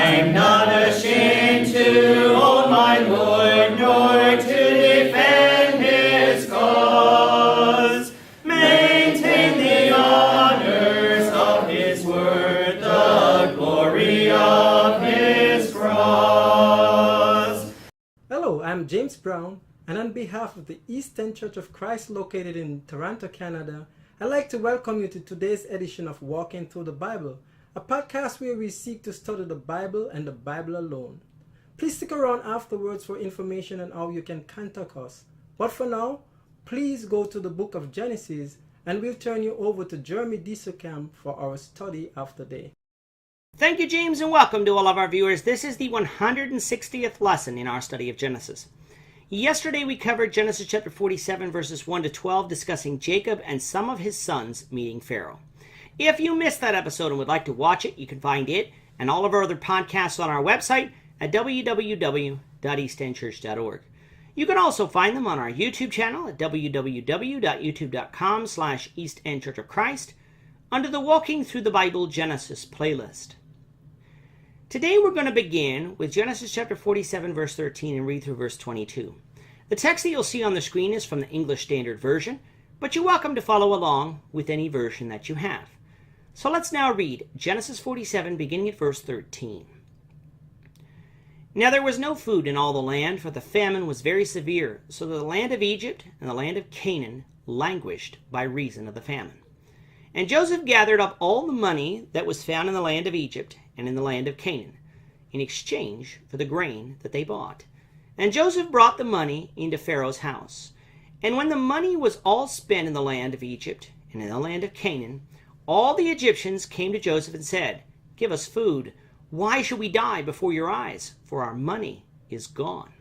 I'm not ashamed to own my Lord, nor to defend his cause. Maintain the honors of his word, the glory of his cross. Hello, I'm James Brown, and on behalf of the Eastern Church of Christ located in Toronto, Canada, I'd like to welcome you to today's edition of Walking Through the Bible, a podcast where we seek to study the Bible and the Bible alone. Please stick around afterwards for information on how you can contact us. But for now, please go to the book of Genesis, and we'll turn you over to Jeremy Disocam for our study of the day. Thank you, James, and welcome to all of our viewers. This is the 160th lesson in our study of Genesis. Yesterday we covered Genesis chapter 47, verses 1 to 12, discussing Jacob and some of his sons meeting Pharaoh. If you missed that episode and would like to watch it, you can find it and all of our other podcasts on our website at www.eastendchurch.org. You can also find them on our YouTube channel at www.youtube.com/EastEndChurchOfChrist under the Walking Through the Bible Genesis playlist. Today we're going to begin with Genesis chapter 47, verse 13 and read through verse 22. The text that you'll see on the screen is from the English Standard Version, but you're welcome to follow along with any version that you have. So let's now read Genesis 47, beginning at verse 13. Now there was no food in all the land, for the famine was very severe, so that the land of Egypt and the land of Canaan languished by reason of the famine. And Joseph gathered up all the money that was found in the land of Egypt and in the land of Canaan, in exchange for the grain that they bought. And Joseph brought the money into Pharaoh's house. And when the money was all spent in the land of Egypt and in the land of Canaan, all the Egyptians came to Joseph and said, "Give us food. Why should we die before your eyes? For our money is gone."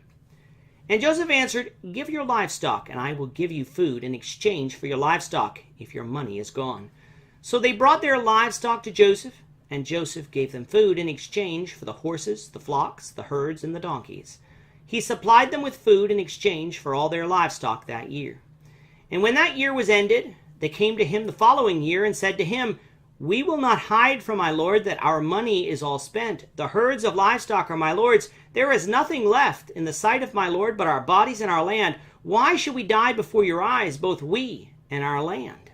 And Joseph answered, "Give your livestock, and I will give you food in exchange for your livestock, if your money is gone." So they brought their livestock to Joseph, and Joseph gave them food in exchange for the horses, the flocks, the herds, and the donkeys. He supplied them with food in exchange for all their livestock that year. And when that year was ended, they came to him the following year and said to him, "We will not hide from my lord that our money is all spent. The herds of livestock are my lord's. There is nothing left in the sight of my lord but our bodies and our land. Why should we die before your eyes, both we and our land?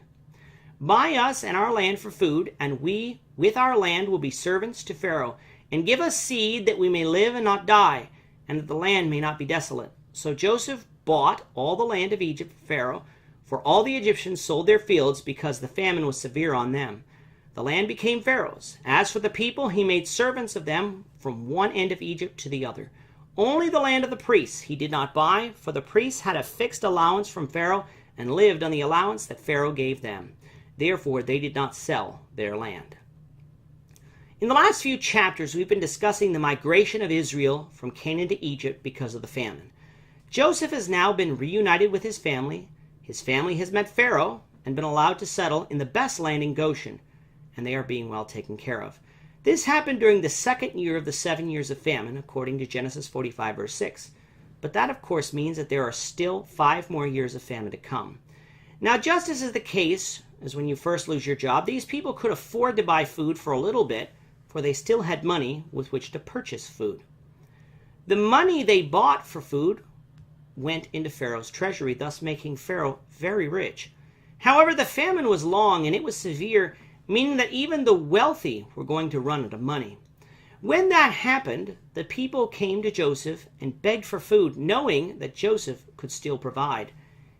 Buy us and our land for food, and we with our land will be servants to Pharaoh. And give us seed that we may live and not die, and that the land may not be desolate." So Joseph bought all the land of Egypt for Pharaoh, for all the Egyptians sold their fields because the famine was severe on them. The land became Pharaoh's. As for the people, he made servants of them from one end of Egypt to the other. Only the land of the priests he did not buy, for the priests had a fixed allowance from Pharaoh and lived on the allowance that Pharaoh gave them. Therefore, they did not sell their land. In the last few chapters, we've been discussing the migration of Israel from Canaan to Egypt because of the famine. Joseph has now been reunited with his family. His family has met Pharaoh and been allowed to settle in the best land in Goshen, and they are being well taken care of. This happened during the second year of the 7 years of famine, according to Genesis 45, verse 6. But that, of course, means that there are still 5 more years of famine to come. Now, just as is the case as when you first lose your job, these people could afford to buy food for a little bit, for they still had money with which to purchase food. The money they bought for food went into Pharaoh's treasury, thus making Pharaoh very rich. However, the famine was long and it was severe, meaning that even the wealthy were going to run out of money. When that happened, the people came to Joseph and begged for food, knowing that Joseph could still provide.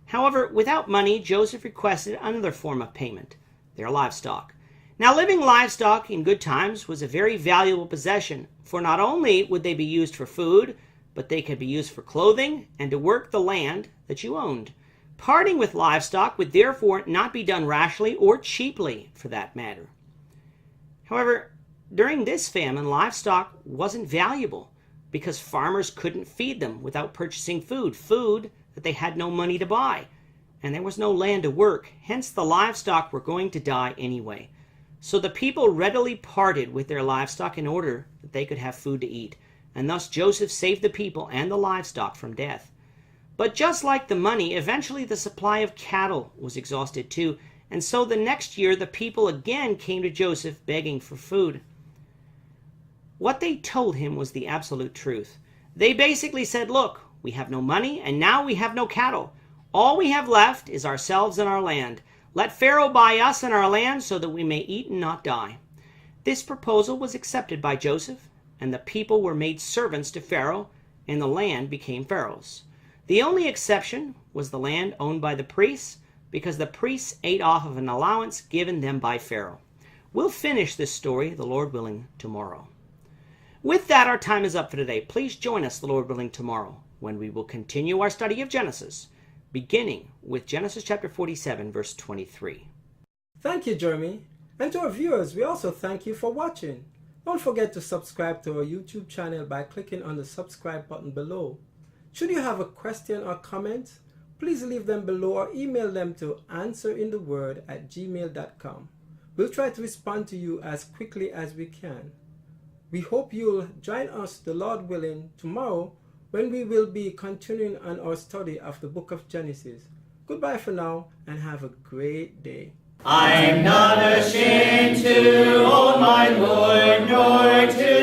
However, without money, Joseph requested another form of payment, their livestock. Now, living livestock in good times was a very valuable possession, for not only would they be used for food, but they could be used for clothing and to work the land that you owned. Parting with livestock would therefore not be done rashly or cheaply, for that matter. However, during this famine, livestock wasn't valuable because farmers couldn't feed them without purchasing food that they had no money to buy, and there was no land to work. Hence, the livestock were going to die anyway. So the people readily parted with their livestock in order that they could have food to eat, and thus Joseph saved the people and the livestock from death. But just like the money, eventually the supply of cattle was exhausted too, and so the next year the people again came to Joseph begging for food. What they told him was the absolute truth. They basically said, look, we have no money and now we have no cattle. All we have left is ourselves and our land. Let Pharaoh buy us and our land so that we may eat and not die. This proposal was accepted by Joseph, and the people were made servants to Pharaoh, and the land became Pharaoh's. The only exception was the land owned by the priests, because the priests ate off of an allowance given them by Pharaoh. We'll finish this story, the Lord willing, tomorrow. With that, our time is up for today. Please join us, the Lord willing, tomorrow, when we will continue our study of Genesis, beginning with Genesis chapter 47, verse 23. Thank you, Jeremy. And to our viewers, we also thank you for watching. Don't forget to subscribe to our YouTube channel by clicking on the subscribe button below. Should you have a question or comment, please leave them below or email them to answerintheword@gmail.com. We'll try to respond to you as quickly as we can. We hope you'll join us, the Lord willing, tomorrow when we will be continuing on our study of the book of Genesis. Goodbye for now and have a great day. I'm not ashamed to own my Lord, nor to